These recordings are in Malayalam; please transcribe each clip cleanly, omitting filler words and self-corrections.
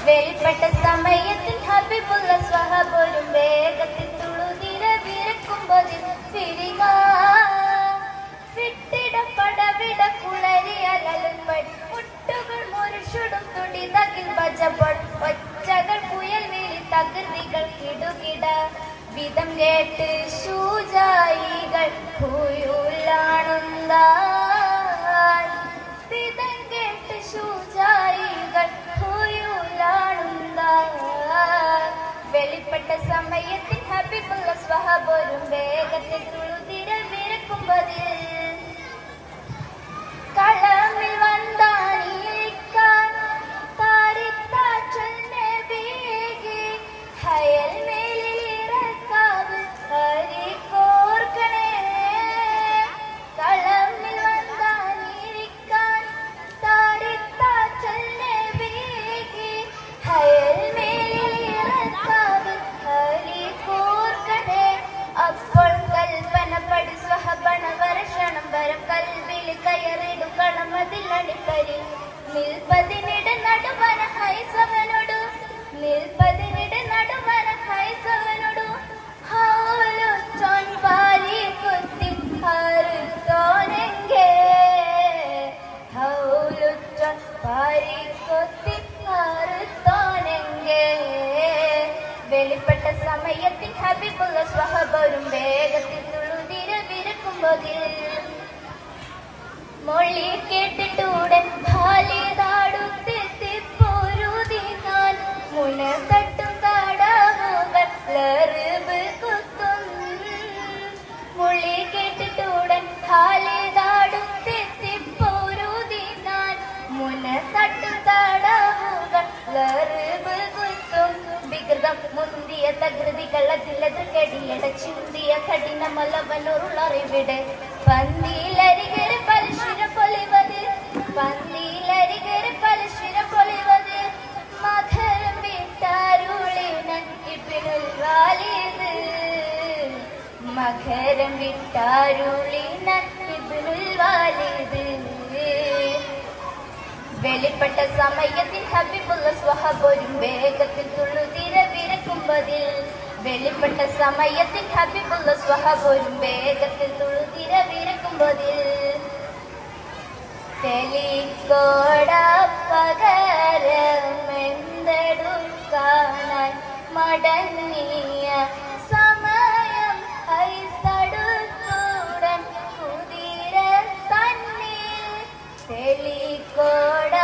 വെളിപ്പെട്ട സമയത്തിൽ ഹബീബുള്ള സ്വഹബൊരും വേഗത്തിൽ തുളുതിര വിരക്കുമ്പോൾ തിരിക വിട്ടിട പടവിട കുളരിയലലുമ്പോൾ മുട്ടുകൾ മുറിച്ചുടും തുടി തകിൽ ബജപ്പോൾ ഒച്ചകൾ പുയൽ വിളി തകൃതികൾ കിടുകിട വിധം കേട്ട് ശൂജായികൾ ഹുയുലാണുന്താൻ വിധം കേട്ട് ശൂജായികൾ ഹുയുലാണുന്താൻ വെളിപ്പെട്ട സമയത്തിൽ ഹബീബുള്ള സ്വഹബൊരും വേഗത്തിൽ തുളുതിര വിരക്കുമ്പോൾ കളമിൽ വന്താനിക്കാൻ താരിത്താറ്റൽ നബിയേ ഹയൽ മേലിറക്കാവ് ഹരി കോർക്കണേ കളമിൽ വന്താനിക്കാൻ താരിത്താറ്റൽ നബിയേ ഹയൽ മേലിറക്കാവ് ഹരി കോർക്കണേ അപ്പോൾ കൽപ്പന പടി സ്വഹബണ വർഷണം വരം കൽവിൽ കയറിടും കളമതിലടിപ്പരി നിൽപ്പതിനിട നടുവന ഹൈസവനോടു നിൽപ്പതിനിട നടുവന ഹൈസവനോടു ഹൗലുച്ചോൻ പാലി കുത്തി ഹറുത്തോനെങ്കേ ഹൗലുച്ചോൻ പാലി കുത്തി ഹറുത്തോനെങ്കേ വെളിപ്പെട്ട സമയത്തിൽ ഹബീബുള്ള സ്വഹബൊരും വേഗത്തിൽ തുളുതിര വിരക്കുമ്പോൾ മൊഴി കേട്ടിട്ടുടൻ ഭാലിതാടുത്തെത്തിപ്പോരുതിനാൽ മുന തട്ടും താടാവുകൾ ലറുബ് കുത്തും മൊഴി കേട്ടിട്ടുടൻ ഭാലിതാടുത്തെത്തിപ്പോരുതിനാൽ മുന തട്ടും താടാവുകൾ ലറുബ് കുത്തും വികൃതം മുന്തിയ തകൃതികൾ അതിലത് കടിയട ചിന്തിയ കഠിനമലവനുള്ളറിവിടെ പന്തിയിലരികരെ പലശിര പൊലിവത് പന്തിയിലരികരെ പലശിര പൊലിവത് മകരം വിട്ടാരുളിനൻ ഇബ്നുൽ വാലിദ് മകരം വിട്ടാരുളിനൻ ഇബ്നുൽ വാലിദ് വെളിപ്പെട്ട സമയത്തിൽ ഹബീബുള്ള സ്വഹബൊരും വേഗത്തിൽ തുളുതിര വിരക്കുമ്പോൾ വെളിപ്പെട്ട സമയത്തിൽ ഹബീബുള്ള സ്വഹബൊരും വേഗത്തിൽ തുളുതിര വിരക്കുമ്പോൾ തെളിക്കോട പകരമെന്തെടുക്കാനായി മടങ്ങിയ സമയം ഐസടുത്തുടൻ കുതിര തന്നിൽ തെളിക്കോട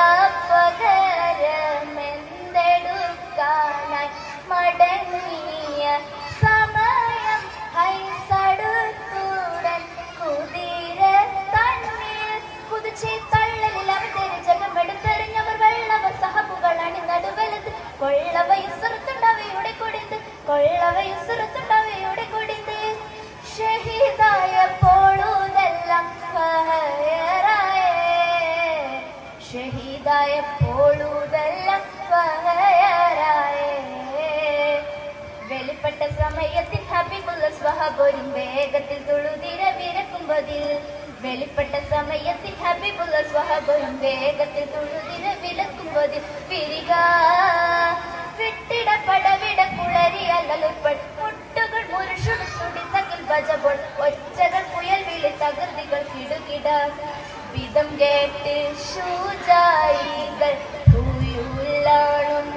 പകരമെന്തെടുക്കാനായി മടങ്ങിയ സമയം ഐസടുത്തുടൻ കുതിര തന്നിൽ കുതിച്ച് തള്ളലിൽ അവതരി ജഗമെടുത്തെറിഞ്ഞവർ വെള്ളവർ സഹബുകൾ അണിനടുവലത് കൊള്ളവയുസുറത്തുണ്ടവയുടെ കൊടിന്ത് കൊള്ളവയുസുറത്തുണ്ടവയുടെ കൊടിന്ത് ഷഹീദായ പോളുതെല്ലാം ഷഹീദായ പോളുതെല്ലാം വെളിപ്പെട്ട സമയത്തിൽ ഹബീബുള്ള സ്വഹബൊരും വേഗത്തിൽ തുളുതിര വിരക്കുമ്പോൾ വെളിപ്പെട്ട സമയത്തിൽ ഹബീബുള്ള സ്വഹബൊരും വേഗത്തിൽ തുളുതിര വിലക്കുമ്പോൾ പിരിക വിട്ടിട പടവിട കുളരിയലുൾപ്പോൾ മുട്ടുകൾ മുറിച്ചുടുത്തുടി തകിൽ ബജപ്പോൾ ഒച്ചകൾ പുയൽ വിളി തകൃതികൾ കിടുകിട വിധം കേട്ട് ശൂജായികൾ ഹുയുലാണും